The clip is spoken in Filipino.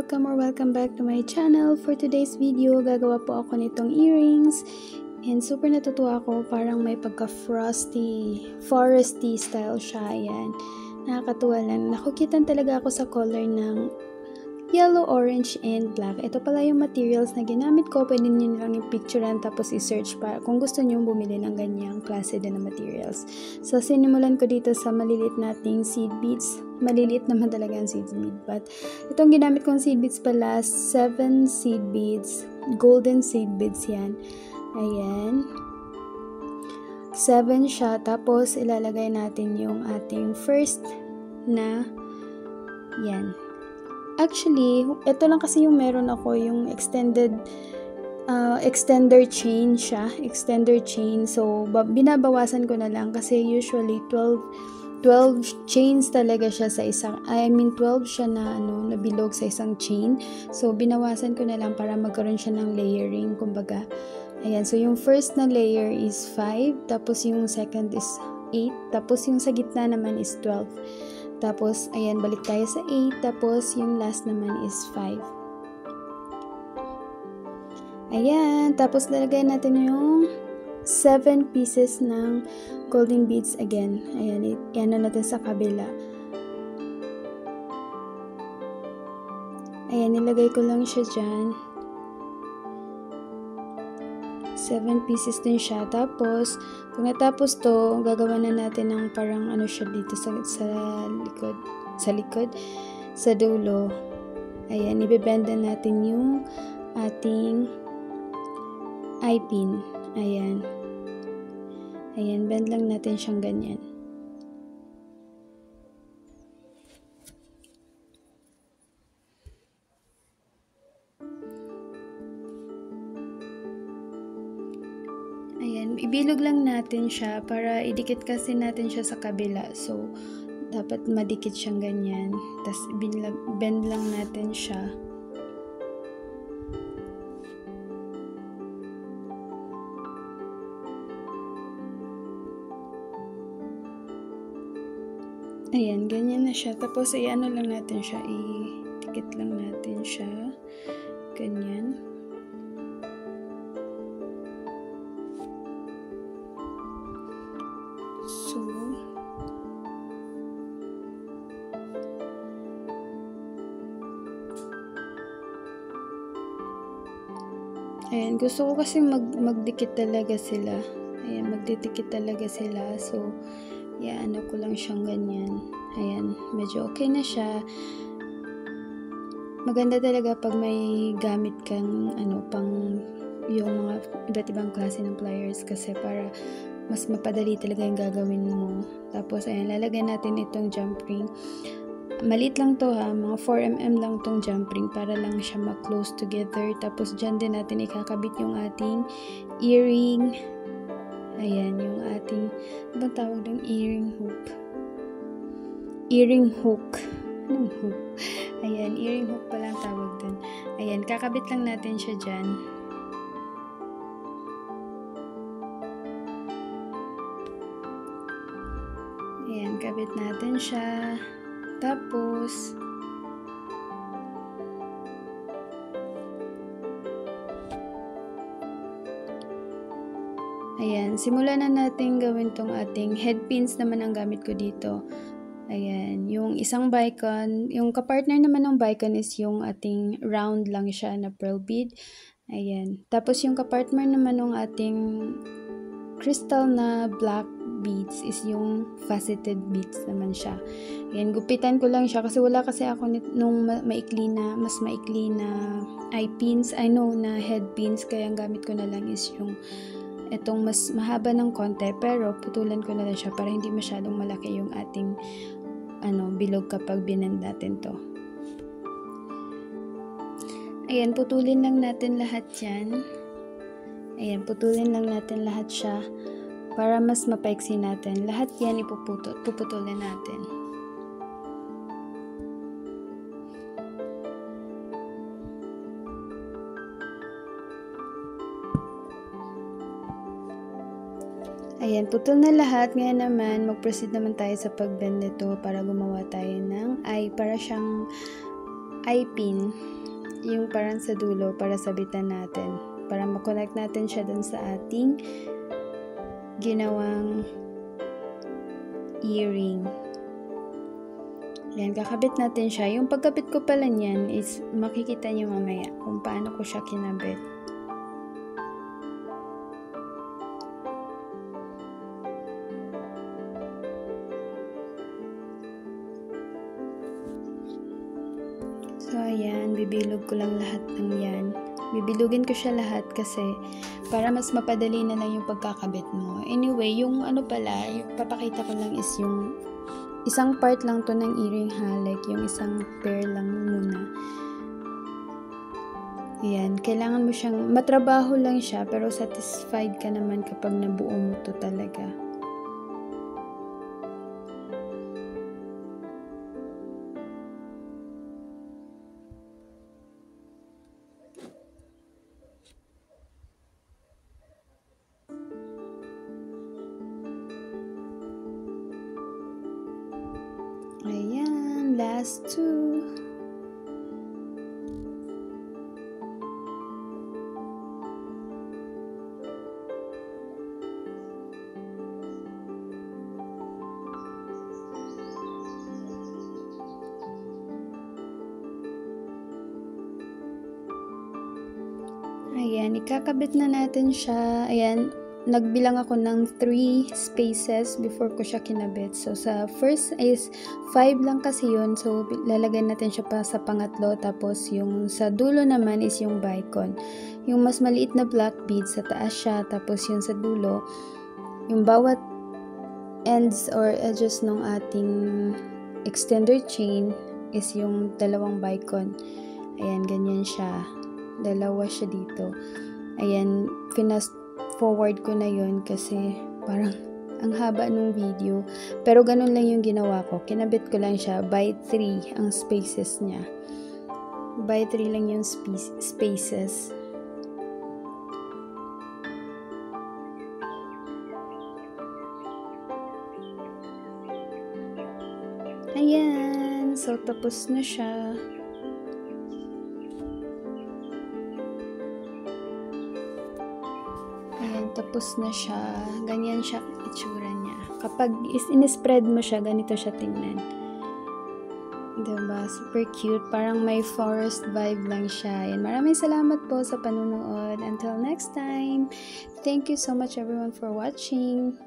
welcome or welcome back to my channel. For today's video, gagawa po ako nitong earrings. And super natutuwa ako, parang may pagka-frosty, foresty style siya. Ayan. Nakakatuwa lang. Nakukitan talaga ako sa color ng yellow, orange, and black. Ito pala yung materials na ginamit ko. Pwede nyo lang yung picturean tapos i-search pa kung gusto nyo bumili ng ganyang klase din ng materials. So, sinimulan ko dito sa maliliit nating seed beads. Maliliit naman talaga ang seed bead. But, itong ginamit kong seed beads pala, 7 seed beads. Golden seed beads yan. Ayan. 7 siya. Tapos, ilalagay natin yung ating first na yan. Actually, ito lang kasi yung meron ako, yung extender chain siya, extender chain. So, binabawasan ko na lang kasi usually 12 chains talaga siya sa isang, 12 siya na na bilog sa isang chain. So, binawasan ko na lang para magkaroon siya ng layering, kumbaga. Ayan, so yung first na layer is 5, tapos yung second is 8, tapos yung sa gitna naman is 12. Tapos, ayan, balik tayo sa 8. Tapos, yung last naman is 5. Ayan. Tapos, lalagay natin yung 7 pieces ng golden beads again. Ayan, yan na natin sa kabila. Ayan, nilagay ko lang siya dyan. 7 pieces din siya. Tapos, kung natapos to, gagawa na natin ng parang siya dito sa likod, sa dulo. Ayan, ibebenda natin yung ating eye pin. Ayan. Ayan, bend lang natin siyang ganyan. Ayan, ibilog lang natin siya para idikit kasi natin siya sa kabila. So, dapat madikit siyang ganyan. Tapos, bend lang natin siya. Ayan, ganyan na siya. Tapos, lang natin siya. Idikit lang natin siya. Ganyan. So, ayan, gusto ko kasi magdikit talaga sila. Ayan, magdidikit talaga sila. So, ano ko lang siyang ganyan. Ayan, medyo okay na siya. Maganda talaga pag may gamit kang pang yung mga iba't ibang klase ng pliers kasi para mas mapadali talaga yung gagawin mo. Tapos, ayan, lalagay natin itong jump ring. Maliit lang to ha, mga 4mm lang tong jump ring para lang siya ma-close together. Tapos, dyan din natin ikakabit yung ating earring. Ayan, yung ating, anong tawag ng earring hook? Earring hook. Anong hook? Ayan, earring hook pala ang tawag dun. Ayan, kakabit lang natin siya dyan. Ayan, kabit natin siya. Tapos, ayan, simulan na natin gawin tong ating head pins naman ang gamit ko dito. Ayan, yung isang bicon, yung kapartner naman ng bicon is yung ating round lang siya na pearl bead. Ayan, tapos yung kapartner naman ng ating crystal na black beads is yung faceted beads naman siya. Ayan, gupitan ko lang siya kasi wala kasi ako nung mas maikli na eye pins, na head pins, kaya ang gamit ko na lang is yung itong mas mahaba ng konti, pero putulan ko na lang siya para hindi masyadong malaki yung ating bilog kapag binend natin to. Ayan, putulin lang natin lahat yan. Ayan, putulin lang natin lahat siya para mas mapaiksi natin. Lahat yan puputulin natin. Ayan, putol na lahat. Ngayon naman, mag-proceed naman tayo sa pag-bend nito para gumawa tayo ng para siyang eye pin. yung parang sa dulo para sabitan natin. Para makonect natin siya dun sa ating ginawang earring. Yan, kakabit natin siya. Yung pagkabit ko pala niyan is makikita niyo mamaya kung paano ko siya kinabit. So, ayan, bibilog ko lang lahat ng yan. Bibilugin ko siya lahat kasi para mas mapadali na lang yung pagkakabit mo. Anyway, yung ano pala, yung papakita ko lang is yung isang part lang to ng earring ha, like yung isang pair lang muna. Ayan, kailangan mo siyang, matrabaho lang siya pero satisfied ka naman kapag nabuo mo to talaga. Ayan, last two. Ayan, ikakabit na natin siya. Ayan, nagbilang ako ng 3 spaces before ko siya kinabit. So, sa first is 5 lang kasi yun. So, lalagay natin siya pa sa pangatlo. Tapos, yung sa dulo naman is yung bicon. Yung mas maliit na black beads, sa taas siya. Tapos, yung sa dulo, yung bawat ends or edges ng ating extender chain is yung dalawang bicon. Ayan, ganyan siya. Dalawa siya dito. Ayan, fast forward ko na yun kasi parang ang haba nung video. Pero ganun lang yung ginawa ko. Kinabit ko lang siya by 3 ang spaces niya. By 3 lang yung spaces. Ayan. So, tapos na siya. Ayan, tapos na siya. Ganyan siya itsura niya. Kapag in-spread mo siya, ganito siya tingnan. Diba? Super cute. Parang may forest vibe lang siya. Ayan, maraming salamat po sa panunood. Until next time. Thank you so much everyone for watching.